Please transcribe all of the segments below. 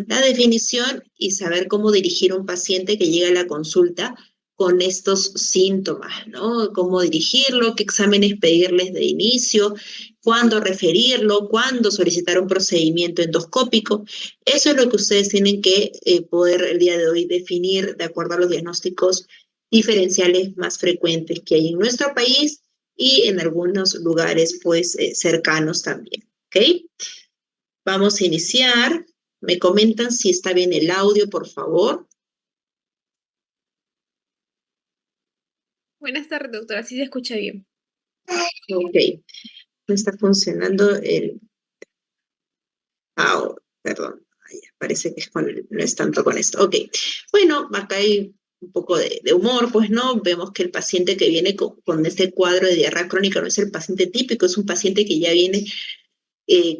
la definición y saber cómo dirigir a un paciente que llega a la consulta con estos síntomas, ¿no? Cómo dirigirlo, qué exámenes pedirles de inicio, cuándo referirlo, cuándo solicitar un procedimiento endoscópico. Eso es lo que ustedes tienen que poder el día de hoy definir de acuerdo a los diagnósticos diferenciales más frecuentes que hay en nuestro país y en algunos lugares pues cercanos también, ¿ok? Vamos a iniciar. Me comentan si está bien el audio, por favor. Buenas tardes, doctora. Sí se escucha bien. Ok. No está funcionando el... Ah, perdón. Parece que no es tanto con esto. Ok. Bueno, acá hay un poco de humor, pues, ¿no? Vemos que el paciente que viene con este cuadro de diarrea crónica no es el paciente típico, es un paciente que ya viene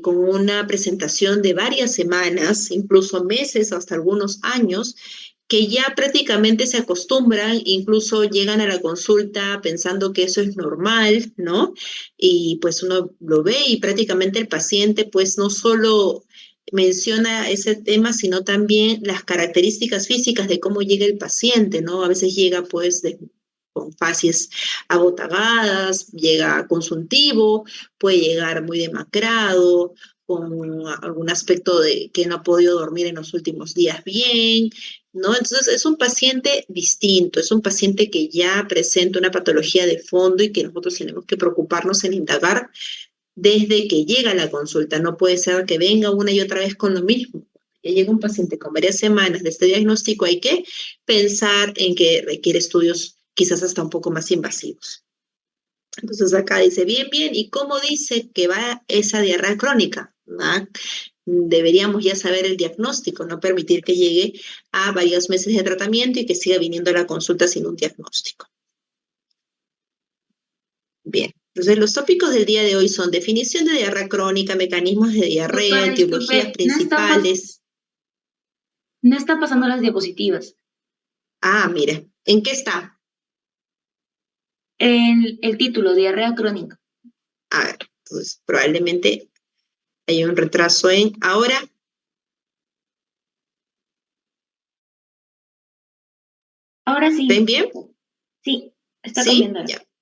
con una presentación de varias semanas, incluso meses, hasta algunos años, que ya prácticamente se acostumbran, incluso llegan a la consulta pensando que eso es normal, ¿no? Y pues uno lo ve y prácticamente el paciente pues no solo menciona ese tema, sino también las características físicas de cómo llega el paciente, ¿no? A veces llega pues con facies abotagadas, llega consuntivo, puede llegar muy demacrado, con algún aspecto de que no ha podido dormir en los últimos días bien, ¿no? Entonces es un paciente distinto, es un paciente que ya presenta una patología de fondo y que nosotros tenemos que preocuparnos en indagar desde que llega a la consulta. No puede ser que venga una y otra vez con lo mismo. Ya llega un paciente con varias semanas de este diagnóstico, hay que pensar en que requiere estudios quizás hasta un poco más invasivos. Entonces acá dice, bien, bien, ¿y cómo dice que va esa diarrea crónica? ¿Ah? Deberíamos ya saber el diagnóstico, no permitir que llegue a varios meses de tratamiento y que siga viniendo a la consulta sin un diagnóstico. Bien, entonces los tópicos del día de hoy son definición de diarrea crónica, mecanismos de diarrea, Doctora, etiologías disculpe, principales. no está pasando las diapositivas. Ah, mira, ¿en qué está? El título, diarrea crónica. A ver, entonces probablemente hay un retraso en ahora. Ahora sí. ¿Ven bien? Sí, está Sí, cambiando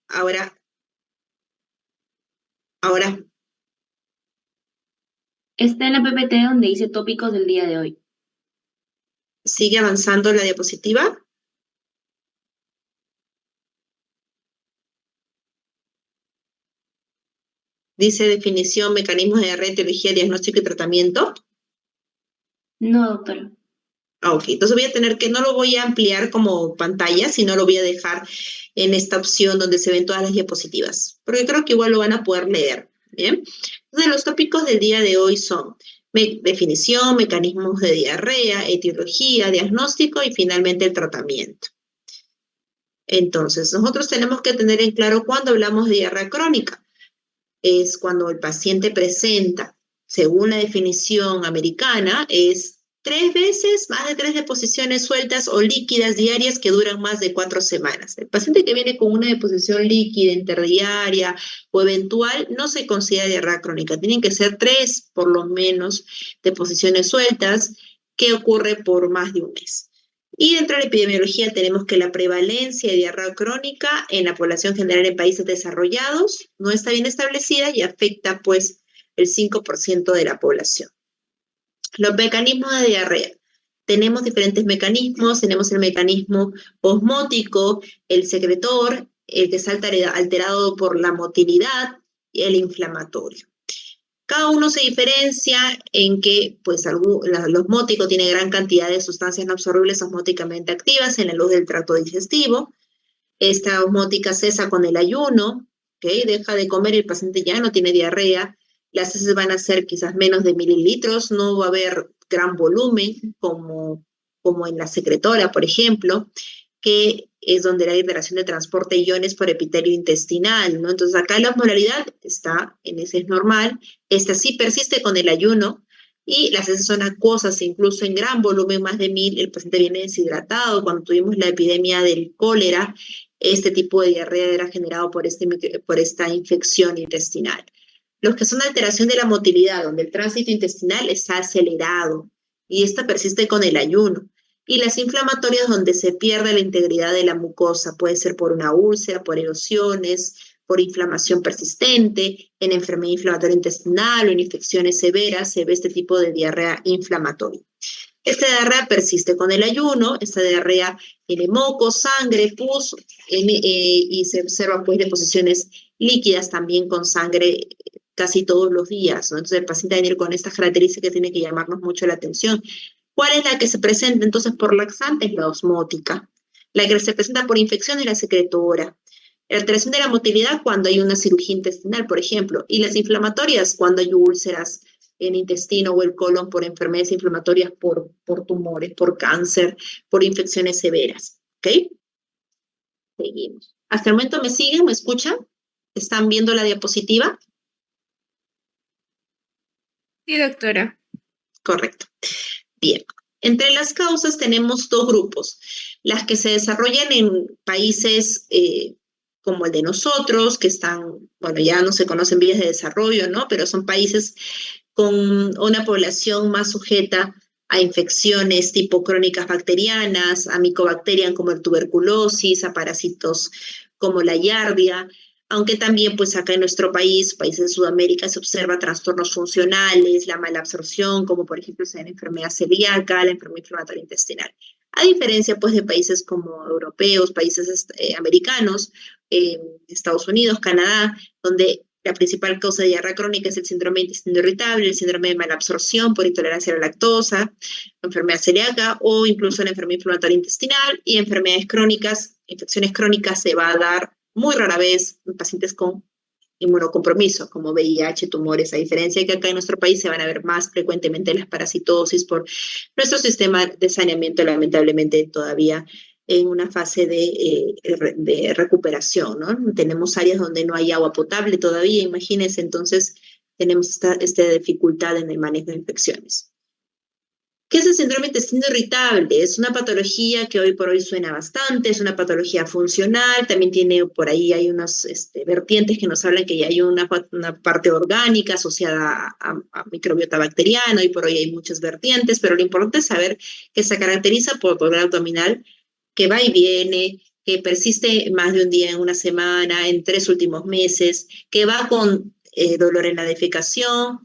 ahora. ya. Ahora. Está en la PPT donde dice tópicos del día de hoy. Sigue avanzando la diapositiva. Dice definición, mecanismos de diarrea, etiología, diagnóstico y tratamiento. No, doctora. Ok, entonces voy a tener que, no lo voy a ampliar como pantalla, sino lo voy a dejar en esta opción donde se ven todas las diapositivas, porque creo que igual lo van a poder leer, ¿bien? Entonces los tópicos del día de hoy son definición, mecanismos de diarrea, etiología, diagnóstico y finalmente el tratamiento. Entonces, nosotros tenemos que tener en claro cuando hablamos de diarrea crónica. Es cuando el paciente presenta, según la definición americana, es 3 veces, más de 3 deposiciones sueltas o líquidas diarias que duran más de 4 semanas. El paciente que viene con una deposición líquida, interdiaria o eventual no se considera diarrea crónica. Tienen que ser 3, por lo menos, deposiciones sueltas que ocurre por más de un mes. Y dentro de la epidemiología tenemos que la prevalencia de diarrea crónica en la población general en países desarrollados no está bien establecida y afecta pues el 5% de la población. Los mecanismos de diarrea. Tenemos diferentes mecanismos, tenemos el mecanismo osmótico, el secretor, el que está alterado por la motilidad y el inflamatorio. Cada uno se diferencia en que pues, el osmótico tiene gran cantidad de sustancias no absorbibles osmóticamente activas en la luz del tracto digestivo. Esta osmótica cesa con el ayuno, ¿okay? Deja de comer y el paciente ya no tiene diarrea. Las heces van a ser quizás menos de mililitros, no va a haber gran volumen como en la secretora, por ejemplo, que es donde hay alteración de transporte de iones por epitelio intestinal, ¿no? Entonces acá la osmolaridad está en heces normal, esta sí persiste con el ayuno, y las heces son acuosas, incluso en gran volumen, más de 1000, el paciente viene deshidratado. Cuando tuvimos la epidemia del cólera, este tipo de diarrea era generado por esta infección intestinal. Los que son alteración de la motilidad, donde el tránsito intestinal está acelerado y esta persiste con el ayuno. Y las inflamatorias donde se pierde la integridad de la mucosa, puede ser por una úlcera, por erosiones, por inflamación persistente, en enfermedad inflamatoria intestinal o en infecciones severas se ve este tipo de diarrea inflamatoria. Esta diarrea persiste con el ayuno, esta diarrea tiene moco, sangre, pus, y se observan pues deposiciones líquidas también con sangre casi todos los días, ¿no? Entonces el paciente va a venir con estas características que tiene que llamarnos mucho la atención. ¿Cuál es la que se presenta entonces por laxante? Es la osmótica. La que se presenta por infección es la secretora. La alteración de la motilidad cuando hay una cirugía intestinal, por ejemplo, y las inflamatorias cuando hay úlceras en intestino o el colon por enfermedades inflamatorias, por tumores, por cáncer, por infecciones severas. ¿Ok? Seguimos. ¿Hasta el momento me siguen? ¿Me escuchan? ¿Están viendo la diapositiva? Sí, doctora. Correcto. Bien. Entre las causas tenemos dos grupos. Las que se desarrollan en países como el de nosotros, que están, bueno, ya no se conocen vías de desarrollo, ¿no? Pero son países con una población más sujeta a infecciones tipo crónicas bacterianas, a micobacterias como el tuberculosis, a parásitos como la yardia, aunque también pues acá en nuestro país, países de Sudamérica, se observa trastornos funcionales, la mala absorción, como por ejemplo la enfermedad celíaca, la enfermedad inflamatoria intestinal. A diferencia pues de países como europeos, países americanos, Estados Unidos, Canadá, donde la principal causa de diarrea crónica es el síndrome de intestino irritable, el síndrome de mala absorción por intolerancia a la lactosa, enfermedad celíaca o incluso la enfermedad inflamatoria intestinal y enfermedades crónicas, infecciones crónicas se va a dar muy rara vez en pacientes con inmunocompromiso, como VIH, tumores, a diferencia de que acá en nuestro país se van a ver más frecuentemente las parasitosis por nuestro sistema de saneamiento, lamentablemente todavía en una fase de recuperación, ¿no? Tenemos áreas donde no hay agua potable todavía, imagínense, entonces tenemos esta dificultad en el manejo de infecciones. ¿Qué es el síndrome de intestino irritable? Es una patología que hoy por hoy suena bastante, es una patología funcional, también tiene por ahí, hay unas vertientes que nos hablan que ya hay una parte orgánica asociada a microbiota bacteriana, hoy por hoy hay muchas vertientes, pero lo importante es saber que se caracteriza por dolor abdominal, que va y viene, que persiste más de un día en una semana, en 3 últimos meses, que va con dolor en la defecación,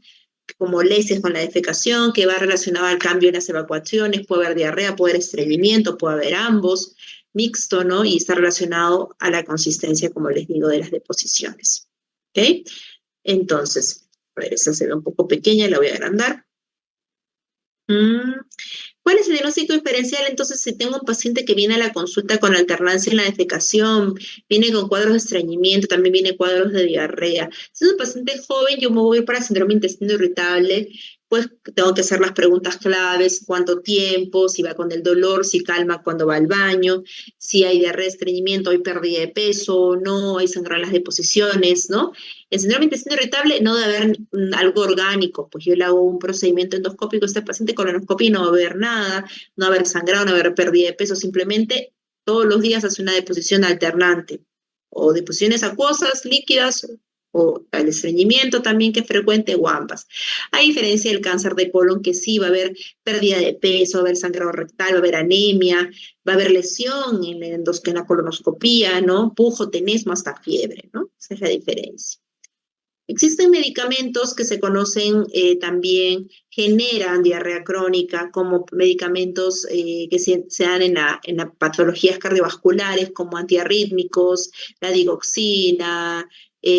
con molestias con la defecación, que va relacionado al cambio en las evacuaciones, puede haber diarrea, puede haber estreñimiento, puede haber ambos, mixto, ¿no? Y está relacionado a la consistencia, como les digo, de las deposiciones. ¿Ok? Entonces, a ver, esa se ve un poco pequeña, la voy a agrandar. ¿Cuál es el diagnóstico diferencial? Entonces, si tengo un paciente que viene a la consulta con alternancia en la defecación, viene con cuadros de estreñimiento, también viene cuadros de diarrea. Si es un paciente joven, yo me voy para síndrome de intestino irritable, pues tengo que hacer las preguntas claves, cuánto tiempo, si va con el dolor, si calma cuando va al baño, si hay diarrea, estreñimiento, hay pérdida de peso o no, hay sangrado en las deposiciones, ¿no? El síndrome de intestino irritable no debe haber algo orgánico, pues yo le hago un procedimiento endoscópico a este paciente con colonoscopia y no va a haber nada, no va a haber sangrado, no va a haber pérdida de peso, simplemente todos los días hace una deposición alternante, o deposiciones acuosas, líquidas, o el estreñimiento también que es frecuente, o ambas. A diferencia del cáncer de colon, que sí va a haber pérdida de peso, va a haber sangrado rectal, va a haber anemia, va a haber lesión en la colonoscopía, ¿no? Pujo, tenesmo, hasta fiebre, ¿no? Esa es la diferencia. Existen medicamentos que se conocen también, generan diarrea crónica, como medicamentos que se dan en las patologías cardiovasculares, como antiarrítmicos, la digoxina,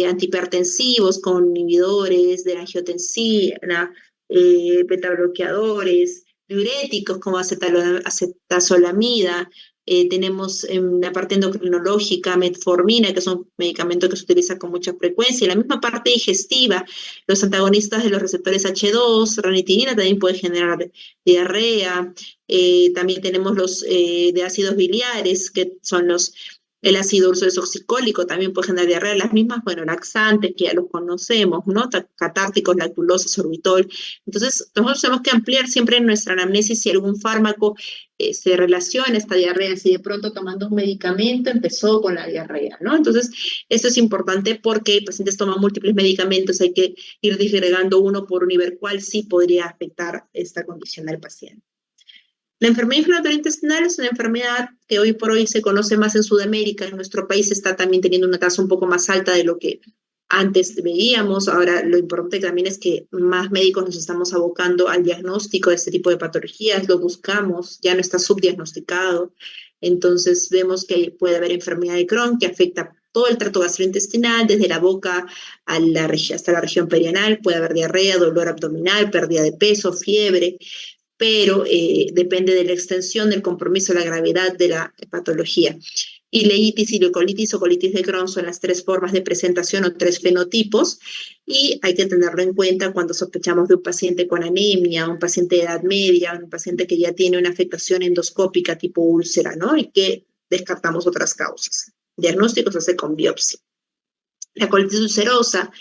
antihipertensivos con inhibidores de la angiotensina, betabloqueadores, diuréticos como acetazolamida. Tenemos en la parte endocrinológica metformina, que es un medicamento que se utiliza con mucha frecuencia. Y la misma parte digestiva, los antagonistas de los receptores H2, ranitidina también puede generar diarrea. También tenemos los de ácidos biliares, que son los El ácido urso desoxicólico también puede generar diarrea. Las mismas, bueno, laxantes, que ya los conocemos, ¿no? Catárticos, lactulosa, sorbitol. Entonces, nosotros tenemos que ampliar siempre en nuestra anamnesis si algún fármaco se relaciona a esta diarrea, si de pronto tomando un medicamento empezó con la diarrea, ¿no? Entonces, esto es importante porque pacientes toman múltiples medicamentos, hay que ir disgregando uno por uno y ver cuál sí podría afectar esta condición al paciente. La enfermedad inflamatoria intestinal es una enfermedad que hoy por hoy se conoce más en Sudamérica. En nuestro país está también teniendo una tasa un poco más alta de lo que antes veíamos. Ahora lo importante también es que más médicos nos estamos abocando al diagnóstico de este tipo de patologías, lo buscamos, ya no está subdiagnosticado. Entonces vemos que puede haber enfermedad de Crohn que afecta todo el tracto gastrointestinal, desde la boca a hasta la región perianal. Puede haber diarrea, dolor abdominal, pérdida de peso, fiebre, pero depende de la extensión, del compromiso, la gravedad de la patología. Ileitis, ileocolitis o colitis de Crohn son las tres formas de presentación o tres fenotipos, y hay que tenerlo en cuenta cuando sospechamos de un paciente con anemia, un paciente de edad media, un paciente que ya tiene una afectación endoscópica tipo úlcera, ¿no? Y que descartamos otras causas. Diagnóstico se hace con biopsia. La colitis ulcerosa,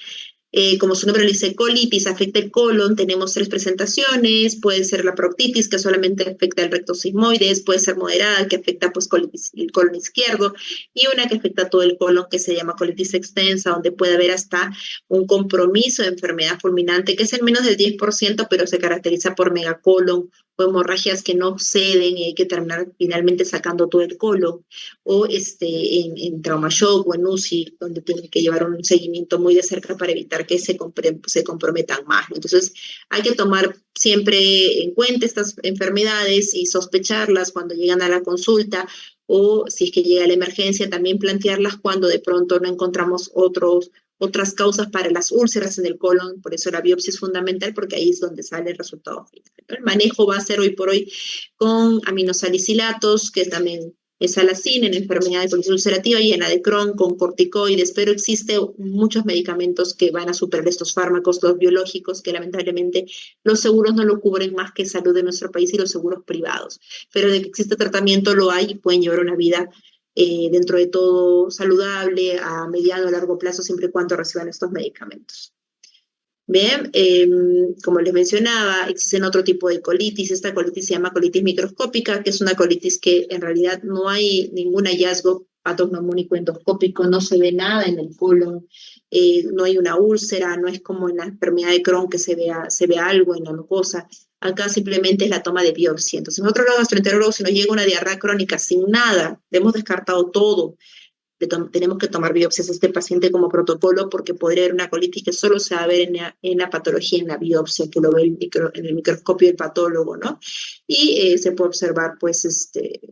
como su nombre lo dice, colitis, afecta el colon. Tenemos tres presentaciones. Puede ser la proctitis, que solamente afecta el recto sigmoides, puede ser moderada, que afecta pues el colon izquierdo, y una que afecta todo el colon, que se llama colitis extensa, donde puede haber hasta un compromiso de enfermedad fulminante, que es en menos del 10%, pero se caracteriza por megacolon o hemorragias que no ceden y hay que terminar finalmente sacando todo el colon, o en trauma shock o en UCI, donde tienen que llevar un seguimiento muy de cerca para evitar que se comprometan más. Entonces, hay que tomar siempre en cuenta estas enfermedades y sospecharlas cuando llegan a la consulta, o si es que llega la emergencia, también plantearlas cuando de pronto no encontramos otras causas para las úlceras en el colon. Por eso la biopsia es fundamental, porque ahí es donde sale el resultado final. El manejo va a ser hoy por hoy con aminosalicilatos, que también es salacina en enfermedad de colitis ulcerativa, y en la de Crohn con corticoides, pero existen muchos medicamentos que van a superar estos fármacos, los biológicos, que lamentablemente los seguros no lo cubren más que Salud de nuestro país y los seguros privados. Pero de que existe tratamiento lo hay y pueden llevar una vida dentro de todo saludable a mediano o largo plazo, siempre y cuando reciban estos medicamentos. Bien, como les mencionaba, existen otro tipo de colitis. Esta colitis se llama colitis microscópica, que es una colitis que en realidad no hay ningún hallazgo patognomónico endoscópico, no se ve nada en el colon, no hay una úlcera, no es como en la enfermedad de Crohn que se ve algo en la mucosa. Acá simplemente es la toma de biopsia. Entonces, nosotros los gastroenterólogos, si nos llega una diarrea crónica sin nada, hemos descartado todo, tenemos que tomar biopsias a este paciente como protocolo, porque podría haber una colitis que solo se va a ver en la patología, en la biopsia, que lo ve en el microscopio del patólogo, ¿no? Y se puede observar, pues,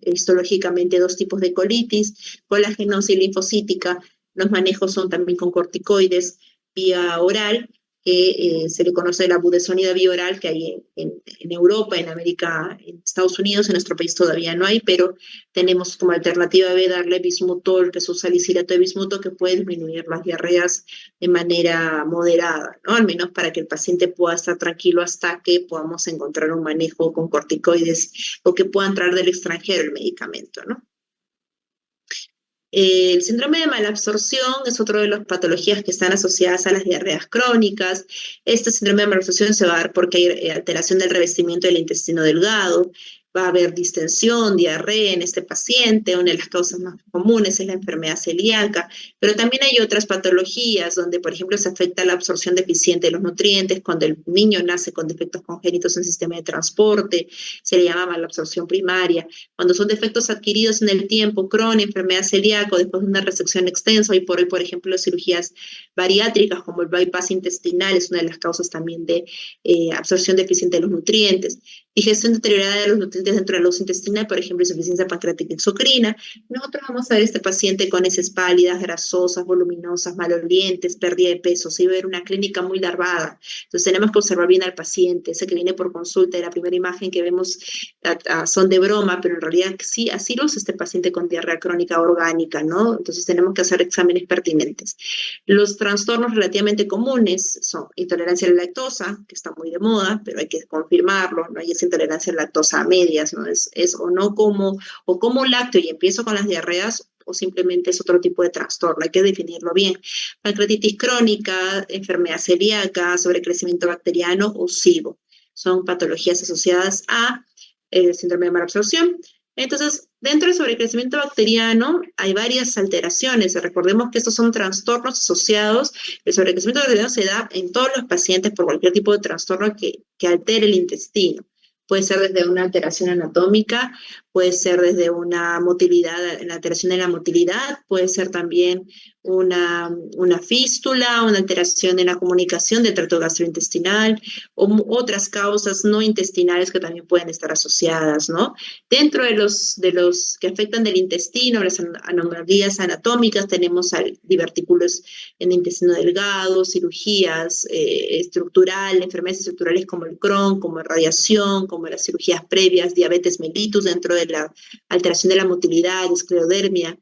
histológicamente dos tipos de colitis, colagenosa y linfocítica. Los manejos son también con corticoides vía oral, que se le conoce la budesonida vía oral, que hay en Europa, en América, en Estados Unidos. En nuestro país todavía no hay, pero tenemos como alternativa B darle bismutol, que es un salicilato de bismuto, que puede disminuir las diarreas de manera moderada, ¿no? Al menos para que el paciente pueda estar tranquilo hasta que podamos encontrar un manejo con corticoides o que pueda entrar del extranjero el medicamento, ¿no? El síndrome de malabsorción es otra de las patologías que están asociadas a las diarreas crónicas. Este síndrome de malabsorción se va a dar porque hay alteración del revestimiento del intestino delgado. Va a haber distensión, diarrea en este paciente. Una de las causas más comunes es la enfermedad celíaca, pero también hay otras patologías donde, por ejemplo, se afecta la absorción deficiente de los nutrientes cuando el niño nace con defectos congénitos en el sistema de transporte. Se le llama malabsorción primaria. Cuando son defectos adquiridos en el tiempo, Crohn, enfermedad celíaca, después de una resección extensa, hoy por hoy, por ejemplo, cirugías bariátricas como el bypass intestinal es una de las causas también de absorción deficiente de los nutrientes. Digestión deteriorada de los nutrientes dentro de la luz intestinal, por ejemplo, insuficiencia pancreática exocrina. Nosotros vamos a ver este paciente con heces pálidas, grasosas, voluminosas, malolientes, pérdida de peso. Se va a ver una clínica muy larvada. Entonces tenemos que observar bien al paciente. Ese que viene por consulta, y la primera imagen que vemos son de broma, pero en realidad sí, así luce este paciente con diarrea crónica orgánica, ¿no? Entonces tenemos que hacer exámenes pertinentes. Los trastornos relativamente comunes son intolerancia a la lactosa, que está muy de moda, pero hay que confirmarlo, no hay esa intolerancia a la lactosa a medias, ¿no? Es o no como, o como lácteo y empiezo con las diarreas, o simplemente es otro tipo de trastorno, hay que definirlo bien. Pancreatitis crónica, enfermedad celíaca, sobrecrecimiento bacteriano o SIBO. Son patologías asociadas a síndrome de malabsorción. Entonces, dentro del sobrecrecimiento bacteriano hay varias alteraciones. Recordemos que estos son trastornos asociados. El sobrecrecimiento bacteriano se da en todos los pacientes por cualquier tipo de trastorno que altere el intestino. Puede ser desde una alteración anatómica, puede ser desde una motilidad, la alteración de la motilidad, puede ser también una fístula, una alteración en la comunicación del tracto gastrointestinal o otras causas no intestinales que también pueden estar asociadas, ¿no? Dentro de los que afectan del intestino, las anomalías anatómicas, tenemos divertículos en el intestino delgado, cirugías estructurales, enfermedades estructurales como el Crohn, como radiación, como las cirugías previas, diabetes mellitus dentro de la alteración de la motilidad, esclerodermia,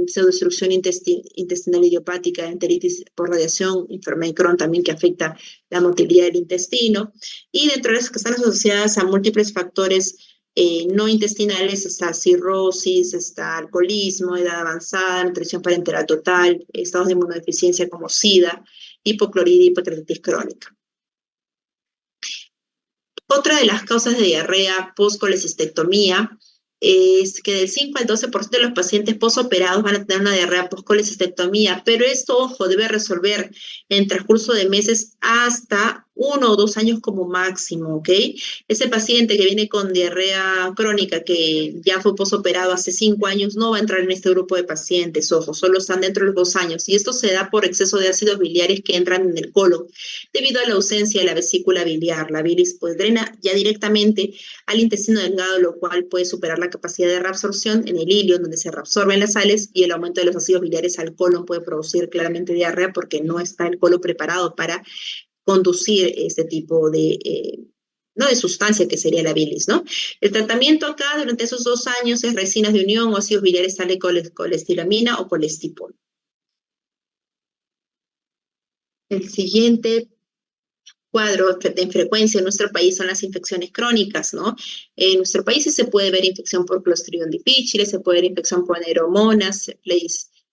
pseudodestrucción intestinal idiopática, enteritis por radiación, enfermedad de Crohn también que afecta la motilidad del intestino. Y dentro de las que están asociadas a múltiples factores no intestinales está cirrosis, está alcoholismo, edad avanzada, nutrición parenteral total, estados de inmunodeficiencia como SIDA, hipocloridria y hepatitis crónica. Otra de las causas de diarrea post-colecistectomía es que del 5 al 12% de los pacientes posoperados van a tener una diarrea post-colecistectomía, pero esto, ojo, debe resolver en transcurso de meses hasta 1 o 2 años como máximo, ¿ok? Ese paciente que viene con diarrea crónica, que ya fue posoperado hace 5 años, no va a entrar en este grupo de pacientes, ojo, solo están dentro de los 2 años, y esto se da por exceso de ácidos biliares que entran en el colon, debido a la ausencia de la vesícula biliar. La bilis pues drena ya directamente al intestino delgado, lo cual puede superar la capacidad de reabsorción en el ilio, donde se reabsorben las sales, y el aumento de los ácidos biliares al colon puede producir claramente diarrea porque no está el colon preparado para conducir este tipo no de sustancia que sería la bilis, ¿no? El tratamiento acá durante esos 2 años es resinas de unión o ácidos biliares tal de colestiramina o colestipol. El siguiente cuadro de frecuencia en nuestro país son las infecciones crónicas, ¿no? En nuestro país sí se puede ver infección por Clostridium difficile, se puede ver infección por neuromonas,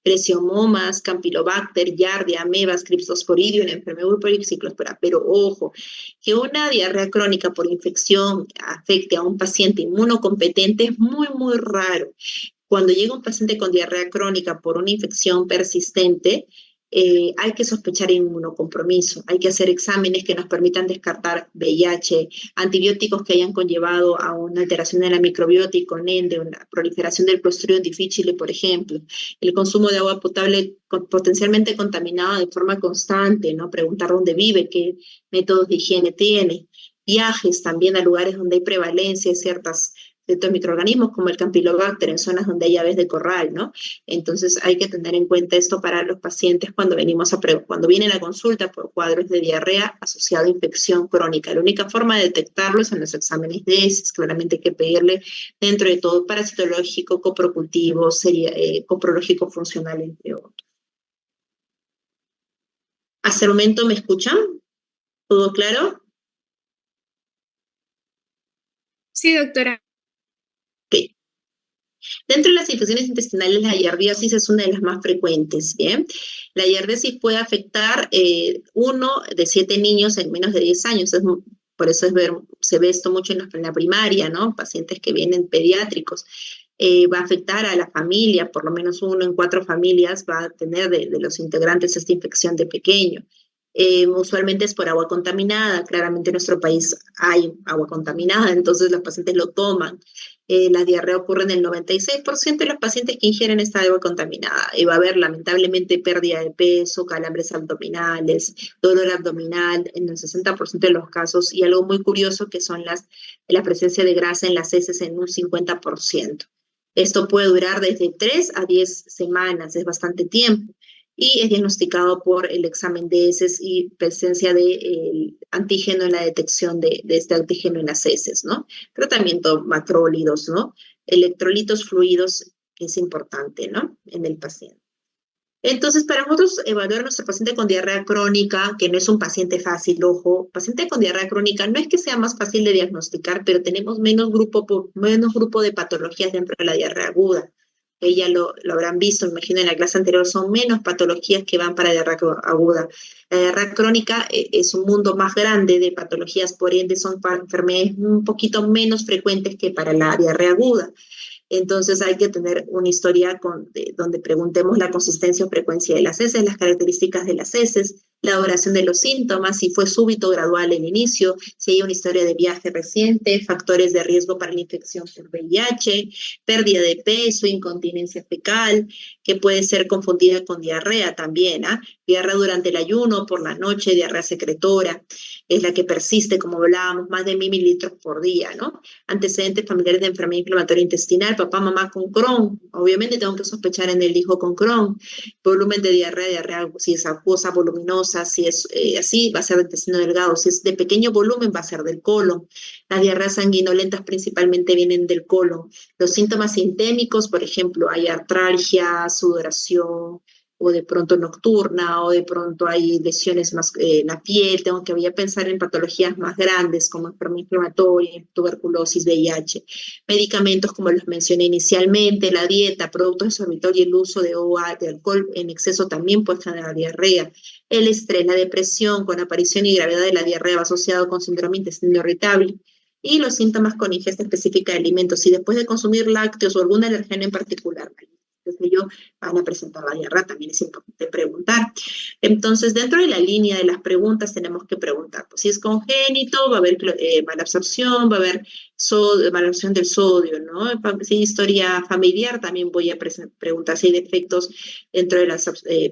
plesiomomas, campylobacter, giardia, amebas, criptosporidium, enfermedad urpárica y ciclospora. Pero ojo, que una diarrea crónica por infección afecte a un paciente inmunocompetente es muy, muy raro. Cuando llega un paciente con diarrea crónica por una infección persistente, hay que sospechar inmunocompromiso, hay que hacer exámenes que nos permitan descartar VIH, antibióticos que hayan conllevado a una alteración de la microbiota y con ende, una proliferación del Clostridium difficile, por ejemplo, el consumo de agua potable potencialmente contaminada de forma constante, ¿no? Preguntar dónde vive, qué métodos de higiene tiene, viajes también a lugares donde hay prevalencia de ciertos microorganismos como el Campylobacter en zonas donde hay aves de corral, ¿no? Entonces hay que tener en cuenta esto para los pacientes cuando cuando vienen a consulta por cuadros de diarrea asociado a infección crónica. La única forma de detectarlo es en los exámenes de heces. Claramente hay que pedirle dentro de todo parasitológico, coprocultivo, coprológico funcional, entre otros. ¿Hasta el momento me escuchan? ¿Todo claro? Sí, doctora. Ok. Dentro de las infecciones intestinales, la giardiosis es una de las más frecuentes, ¿bien? La giardiosis puede afectar 1 de 7 niños en menos de 10 años. Por eso se ve esto mucho en la primaria, ¿no? Pacientes que vienen pediátricos. Va a afectar a la familia, por lo menos 1 en 4 familias va a tener de los integrantes esta infección de pequeño. Usualmente es por agua contaminada. Claramente en nuestro país hay agua contaminada, entonces los pacientes lo toman. La diarrea ocurre en el 96% de los pacientes que ingieren esta agua contaminada. Y va a haber lamentablemente pérdida de peso, calambres abdominales, dolor abdominal en el 60% de los casos, y algo muy curioso que son la presencia de grasa en las heces en un 50%. Esto puede durar desde 3 a 10 semanas, es bastante tiempo, y es diagnosticado por el examen de heces y presencia de antígeno en la detección de este antígeno en las heces, ¿no? Tratamiento macrólidos, ¿no? Electrolitos fluidos, que es importante, ¿no? En el paciente. Entonces, para nosotros evaluar a nuestro paciente con diarrea crónica, que no es un paciente fácil, ojo, paciente con diarrea crónica no es que sea más fácil de diagnosticar, pero tenemos menos grupo de patologías dentro de la diarrea aguda. que ya lo habrán visto, me imagino en la clase anterior, son menos patologías que van para diarrea aguda. La diarrea crónica es un mundo más grande de patologías, por ende son enfermedades un poquito menos frecuentes que para la diarrea aguda. Entonces hay que tener una historia donde preguntemos la consistencia o frecuencia de las heces, las características de las heces, la duración de los síntomas, si fue súbito o gradual el inicio, si hay una historia de viaje reciente, factores de riesgo para la infección por VIH, pérdida de peso, incontinencia fecal, que puede ser confundida con diarrea también, ¿ah? Diarrea durante el ayuno, por la noche, diarrea secretora, es la que persiste, como hablábamos, más de 1.000 mililitros por día, ¿no? Antecedentes familiares de enfermedad inflamatoria intestinal, papá, mamá con Crohn, obviamente tengo que sospechar en el hijo con Crohn, volumen de diarrea, si es acuosa, voluminosa, si es así, va a ser del intestino delgado, si es de pequeño volumen, va a ser del colon. Las diarreas sanguinolentas principalmente vienen del colon. Los síntomas sintémicos, por ejemplo, hay artralgia, sudoración, o de pronto nocturna, o de pronto hay lesiones más en la piel, tengo que ya pensar en patologías más grandes como enfermedad inflamatoria, tuberculosis, VIH, medicamentos como los mencioné inicialmente, la dieta, productos de sorbitol y el uso de alcohol en exceso también puede generar diarrea, el estrés, la depresión con aparición y gravedad de la diarrea va asociado con síndrome intestinal irritable, y los síntomas con ingesta específica de alimentos, y después de consumir lácteos o algún alergeno en particular, ellos van a presentar la diarrea, también es importante preguntar. Entonces, dentro de la línea de las preguntas tenemos que preguntar, pues, si es congénito, va a haber malabsorción, va a haber malabsorción del sodio, ¿no? Si hay historia familiar, también voy a preguntar si hay defectos dentro de los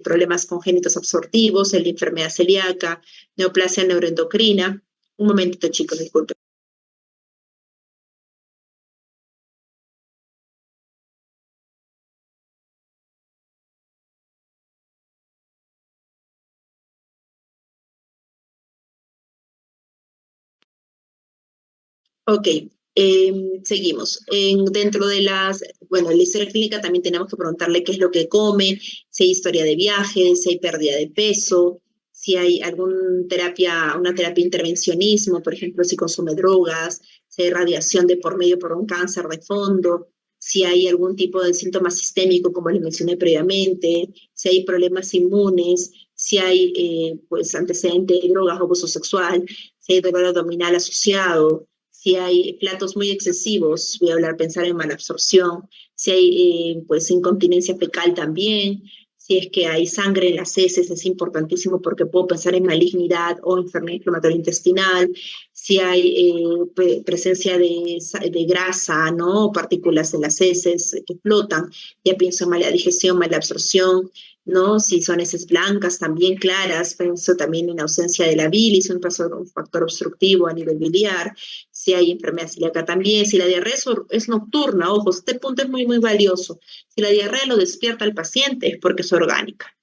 problemas congénitos absortivos, la enfermedad celíaca, neoplasia neuroendocrina. Un momentito, chicos, disculpen. Ok, seguimos. Dentro de bueno, la historia clínica también tenemos que preguntarle qué es lo que come, si hay historia de viajes, si hay pérdida de peso, si hay una terapia intervencionismo, por ejemplo, si consume drogas, si hay radiación de por medio por un cáncer de fondo, si hay algún tipo de síntoma sistémico, como les mencioné previamente, si hay problemas inmunes, si hay pues antecedentes de drogas o abuso sexual, si hay dolor abdominal asociado, si hay platos muy excesivos, voy a pensar en malabsorción, si hay pues incontinencia fecal también, si es que hay sangre en las heces, es importantísimo porque puedo pensar en malignidad o enfermedad inflamatoria intestinal, si hay presencia de grasa, ¿no? Partículas en las heces que flotan, ya pienso en mala digestión, mala absorción, ¿no? Si son heces blancas, también claras, pienso también en ausencia de la bilis, un factor obstructivo a nivel biliar, si hay enfermedad celíaca también, si la diarrea es nocturna, ojo, este punto es muy, muy valioso. Si la diarrea lo despierta al paciente es porque es orgánica.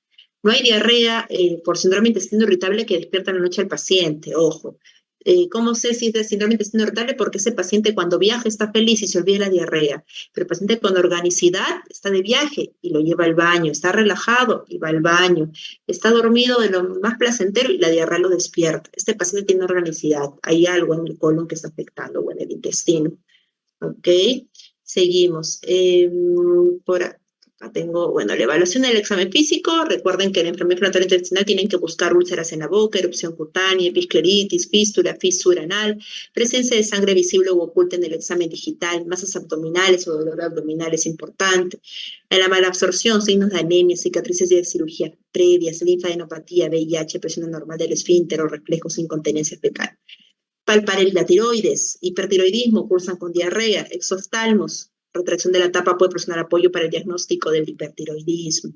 No hay diarrea por síndrome intestino irritable que despierta en la noche al paciente, ojo. ¿Cómo sé si es de síndrome intestino irritable? Porque ese paciente cuando viaja está feliz y se olvida la diarrea. Pero el paciente con organicidad está de viaje y lo lleva al baño, está relajado y va al baño, está dormido de lo más placentero y la diarrea lo despierta. Este paciente tiene organicidad, hay algo en el colon que está afectando o en el intestino. ¿Ok? Seguimos. Por acá tengo, bueno, la evaluación del examen físico. Recuerden que en la enfermedad inflamatoria intestinal tienen que buscar úlceras en la boca, erupción cutánea, episcleritis, fístula, fisura anal, presencia de sangre visible u oculta en el examen digital, masas abdominales o dolor abdominal es importante. En la malabsorción, signos de anemia, cicatrices de cirugía previas, linfadenopatía, VIH, presión anormal del esfínter o reflejos de incontinencia fecal. Palpar la tiroides, hipertiroidismo, cursan con diarrea, exoftalmos, retracción de la tapa puede proporcionar apoyo para el diagnóstico del hipertiroidismo.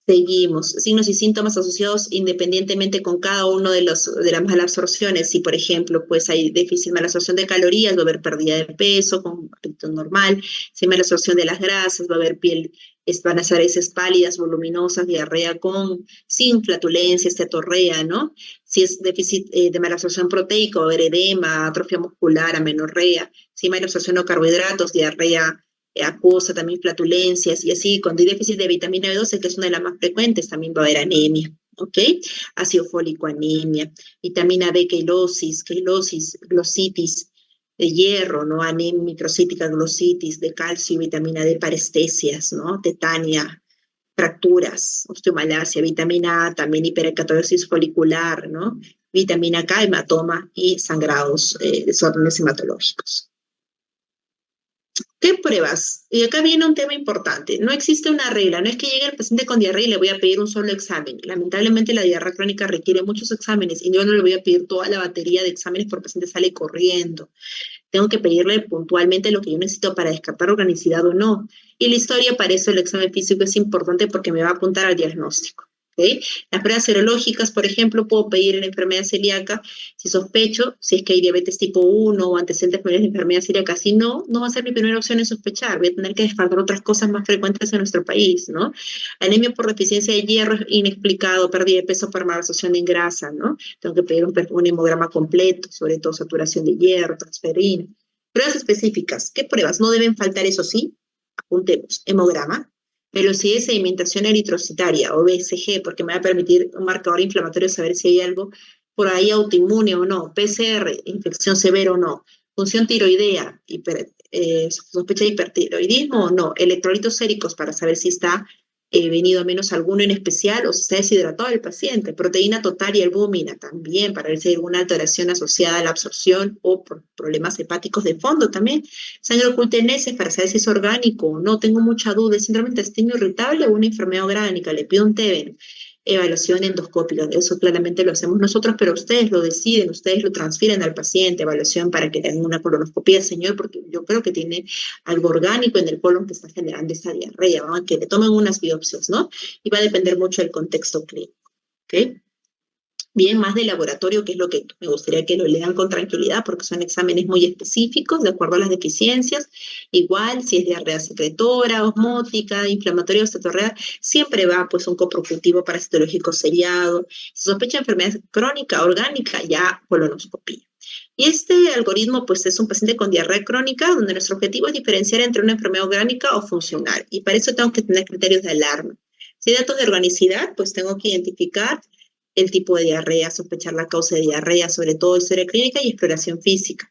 Seguimos. Signos y síntomas asociados independientemente con cada uno de las malabsorciones. Si, por ejemplo, pues hay déficit de malabsorción de calorías, va a haber pérdida de peso con apetito normal. Si hay malabsorción de las grasas, va a haber van a ser heces pálidas, voluminosas, diarrea sin flatulencia, esteatorrea, ¿no? Si es déficit de malabsorción proteica, va a haber edema, atrofia muscular, amenorrea. Si hay malabsorción de carbohidratos, diarrea acuosa, también flatulencias y así. Cuando hay déficit de vitamina B12, que es una de las más frecuentes, también va a haber anemia, ¿ok? Ácido fólico, anemia, vitamina B, queilosis, glositis, de hierro, ¿no? Anemia microcítica, glositis, de calcio, vitamina D, parestesias, ¿no? Tetania, fracturas, osteomalacia, vitamina A, también hiperkeratosis folicular, ¿no? Vitamina K, hematoma y sangrados, desórdenes hematológicos. ¿Qué pruebas? Y acá viene un tema importante. No existe una regla. No es que llegue el paciente con diarrea y le voy a pedir un solo examen. Lamentablemente la diarrea crónica requiere muchos exámenes y yo no le voy a pedir toda la batería de exámenes porque el paciente sale corriendo. Tengo que pedirle puntualmente lo que yo necesito para descartar organicidad o no. Y la historia, para eso el examen físico es importante porque me va a apuntar al diagnóstico. ¿Okay? Las pruebas serológicas, por ejemplo, puedo pedir en la enfermedad celíaca si sospecho, si es que hay diabetes tipo 1 o antecedentes familiares de enfermedad celíaca. Si no, no va a ser mi primera opción en sospechar. Voy a tener que descartar otras cosas más frecuentes en nuestro país, ¿no? Anemia por deficiencia de hierro inexplicado, pérdida de peso por malabsorción en grasa, ¿no? Tengo que pedir un hemograma completo, sobre todo saturación de hierro, transferina. Pruebas específicas. ¿Qué pruebas? No deben faltar, eso sí, apuntemos, hemograma, velocidad de sedimentación eritrocitaria o BSG, porque me va a permitir un marcador inflamatorio saber si hay algo por ahí autoinmune o no, PCR, infección severa o no, función tiroidea, sospecha de hipertiroidismo o no, electrolitos séricos para saber si está venido a menos alguno en especial o si está deshidratado el paciente, proteína total y albúmina también para ver si hay alguna alteración asociada a la absorción o por problemas hepáticos de fondo también, sangre oculta en heces para saber si es orgánico o no, tengo mucha duda, es síndrome de intestino irritable o una enfermedad orgánica, le pido un TEBEN, evaluación endoscópica, eso claramente lo hacemos nosotros, pero ustedes lo deciden, ustedes lo transfieren al paciente, evaluación para que tenga una colonoscopia, señor, porque yo creo que tiene algo orgánico en el colon que está generando esa diarrea, ¿no? Que le tomen unas biopsias, ¿no? Y va a depender mucho del contexto clínico, ¿ok? Bien, más de laboratorio, que es lo que me gustaría que lo lean con tranquilidad, porque son exámenes muy específicos, de acuerdo a las deficiencias. Igual, si es diarrea secretora, osmótica, inflamatoria o estetorrea, siempre va pues un coprocultivo parasitológico seriado. Si sospecha de enfermedad crónica, orgánica, ya colonoscopía. Y este algoritmo pues es un paciente con diarrea crónica, donde nuestro objetivo es diferenciar entre una enfermedad orgánica o funcional. Y para eso tengo que tener criterios de alarma. Si hay datos de organicidad, pues tengo que identificar el tipo de diarrea, sospechar la causa de diarrea, sobre todo historia clínica y exploración física.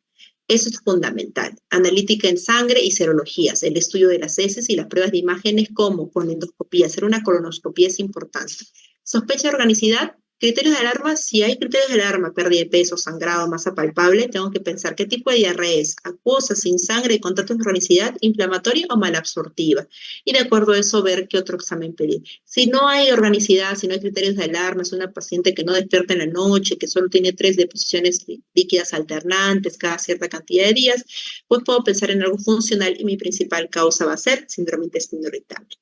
Eso es fundamental. Analítica en sangre y serologías, el estudio de las heces y las pruebas de imágenes como con endoscopía. Hacer una colonoscopía es importante. Sospecha de organicidad, criterios de alarma. Si hay criterios de alarma, pérdida de peso, sangrado, masa palpable, tengo que pensar qué tipo de diarrea es, acuosa, sin sangre, con datos de organicidad, inflamatoria o malabsortiva. Y de acuerdo a eso, ver qué otro examen pedir. Si no hay organicidad, si no hay criterios de alarma, es una paciente que no despierta en la noche, que solo tiene 3 deposiciones líquidas alternantes cada cierta cantidad de días, pues puedo pensar en algo funcional y mi principal causa va a ser síndrome intestino irritable.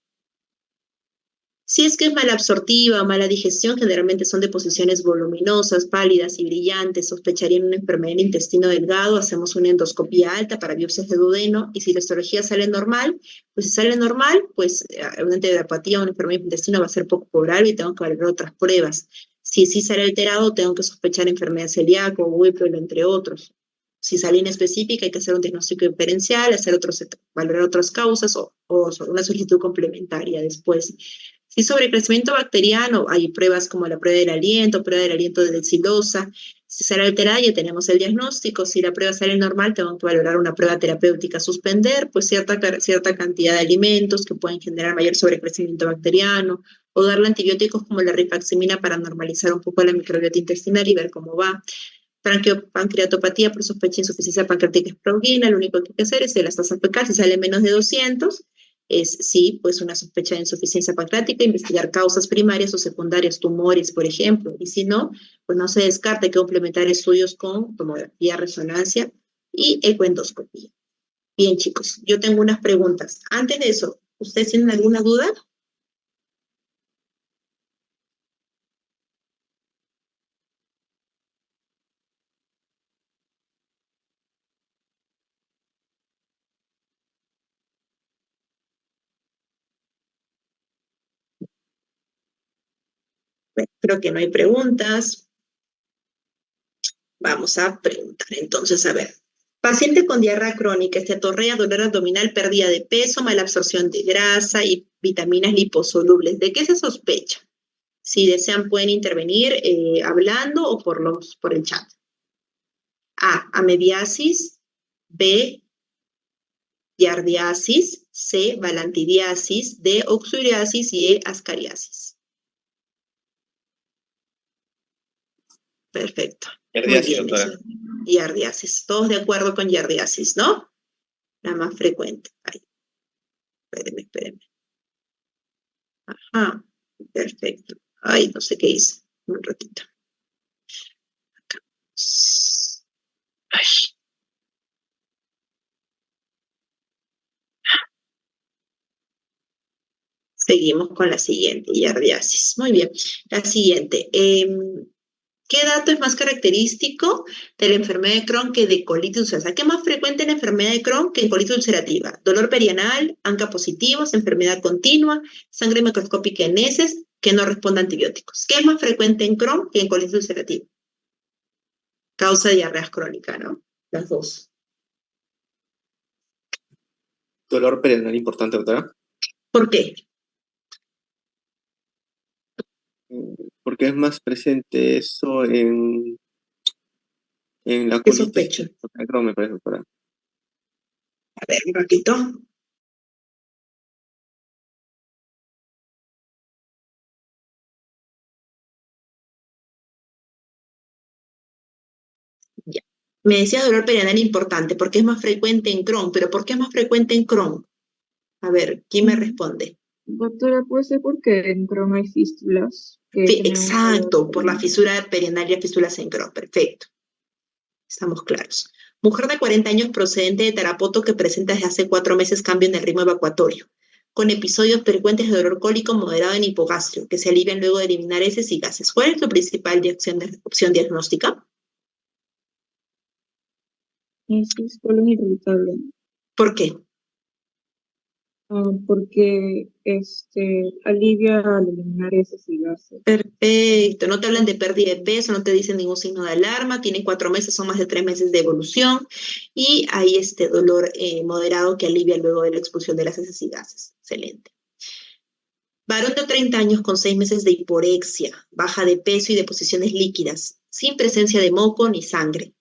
Si es que es malabsortiva o mala digestión, generalmente son deposiciones voluminosas, pálidas y brillantes. Sospecharía en una enfermedad del intestino delgado, hacemos una endoscopía alta para biopsias de duodeno y si la histología sale normal, pues si sale normal, pues una enteropatía o una enfermedad del intestino va a ser poco probable y tengo que valorar otras pruebas. Si sí sale alterado, tengo que sospechar enfermedad celíaca o Whipple, entre otros. Si sale inespecífica, hay que hacer un diagnóstico diferencial, valorar otras causas o una solicitud complementaria después. Si sobre crecimiento bacteriano, hay pruebas como la prueba del aliento de dexilosa. Si sale alterada, ya tenemos el diagnóstico. Si la prueba sale normal, tengo que valorar una prueba terapéutica, suspender pues cierta cantidad de alimentos que pueden generar mayor sobrecrecimiento bacteriano, o darle antibióticos como la rifaximina para normalizar un poco la microbiota intestinal y ver cómo va. Pancreatopatía por sospecha de insuficiencia pancreática esproguina, lo único que hay que hacer es que las tasas fecales, si sale menos de 200, es sí, pues una sospecha de insuficiencia pancreática, investigar causas primarias o secundarias, tumores, por ejemplo, y si no, pues no se descarta que complementar estudios con tomografía, resonancia y ecoendoscopía. Bien, chicos, yo tengo unas preguntas. Antes de eso, ¿ustedes tienen alguna duda? Bueno, creo que no hay preguntas. Vamos a preguntar entonces, a ver. Paciente con diarrea crónica, esteatorrea, dolor abdominal, pérdida de peso, mala absorción de grasa y vitaminas liposolubles. ¿De qué se sospecha? Si desean pueden intervenir hablando o por el chat. A, amebiasis, B, giardiasis, C, balantidiasis, D, oxuriasis y E, ascariasis. Perfecto. Muy Giardiasis, bien, doctora. eso. Giardiasis. Todos de acuerdo con giardiasis, ¿no? La más frecuente. Ay, espérenme. Ajá, perfecto. Ay, no sé qué hice. Un ratito. Acá. Ay. Seguimos con la siguiente, giardiasis. Muy bien. La siguiente. ¿Qué dato es más característico de la enfermedad de Crohn que de colitis ulcerosa? ¿Qué es más frecuente en la enfermedad de Crohn que en colitis ulcerativa? Dolor perianal, ANCA positivos, enfermedad continua, sangre microscópica en heces que no responde a antibióticos. ¿Qué es más frecuente en Crohn que en colitis ulcerativa? Causa de diarreas crónicas, ¿no? Las dos. Dolor perianal importante, doctora. ¿Por qué? Porque es más presente eso en la ¿Qué colitis sospecho? de Crohn, me parece, doctora. A ver, un ratito. Ya. Me decía dolor perianal importante, porque es más frecuente en Crohn, pero ¿por qué es más frecuente en Crohn? A ver, ¿quién me responde? Doctora, puede ser porque en Crohn hay fístulas que generan un dolor Exacto, por la perianal. fisura perianal y la fístula en Crohn. Perfecto, estamos claros. Mujer de 40 años procedente de Tarapoto que presenta desde hace 4 meses cambio en el ritmo evacuatorio, con episodios frecuentes de dolor cólico moderado en hipogastrio, que se alivian luego de eliminar heces y gases. ¿Cuál es tu principal opción diagnóstica? Es colon irritable. ¿Por qué? Porque alivia al eliminar heces y gases. Perfecto, no te hablan de pérdida de peso, no te dicen ningún signo de alarma, tiene 4 meses, son más de 3 meses de evolución y hay este dolor moderado que alivia luego de la expulsión de las heces y gases. Excelente. Varón de 30 años con 6 meses de hiporexia, baja de peso y deposiciones líquidas, sin presencia de moco ni sangre.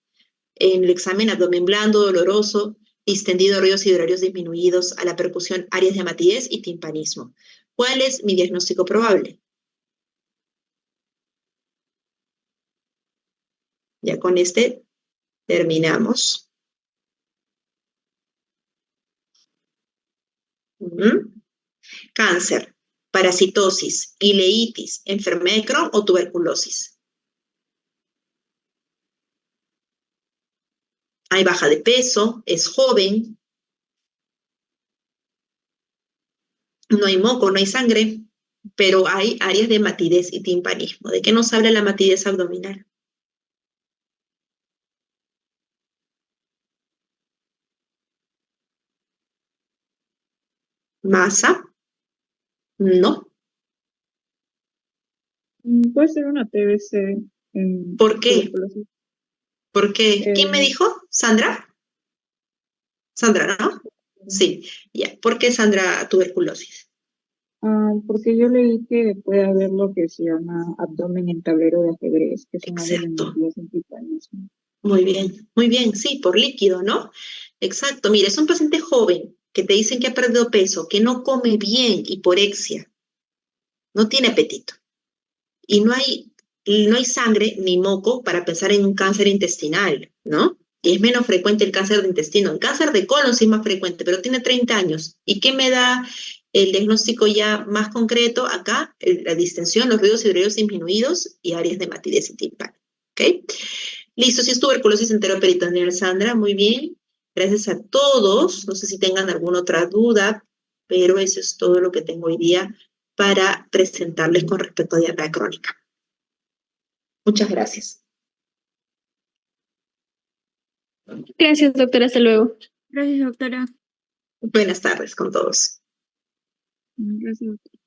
En el examen, abdomen blando, doloroso, distendido, ríos y horarios disminuidos, a la percusión, áreas de matidez y timpanismo. ¿Cuál es mi diagnóstico probable? Ya con este terminamos. Cáncer, parasitosis, ileitis, enfermedad de Crohn o tuberculosis. Hay baja de peso, es joven, no hay moco, no hay sangre, pero hay áreas de matidez y timpanismo. ¿De qué nos habla la matidez abdominal? ¿Masa? No. Puede ser una TBC en ¿Por qué? tuberculosis. ¿Por qué? ¿Quién me dijo? ¿Sandra? Sandra, ¿no? Sí, ya. ¿Por qué Sandra tuberculosis? Porque yo leí que puede haber lo que se llama abdomen en tablero de ajedrez, que son áreas de Exacto. matidez en timpanismo. Muy bien, sí, por líquido, ¿no? Exacto, mire, es un paciente joven que te dicen que ha perdido peso, que no come bien, hiporexia, no tiene apetito y no hay sangre ni moco para pensar en un cáncer intestinal, ¿no? Y es menos frecuente el cáncer de intestino. El cáncer de colon sí es más frecuente, pero tiene 30 años. ¿Y qué me da el diagnóstico ya más concreto? Acá, la distensión, los ruidos y horarios disminuidos y áreas de matidez y timpano. ¿Ok? Listo, si es tuberculosis enteroperitoneal, Sandra, muy bien. Gracias a todos. No sé si tengan alguna otra duda, pero eso es todo lo que tengo hoy día para presentarles con respecto a diarrea crónica. Muchas gracias. Gracias, doctora. Hasta luego. Gracias, doctora. Buenas tardes con todos. Gracias, doctora.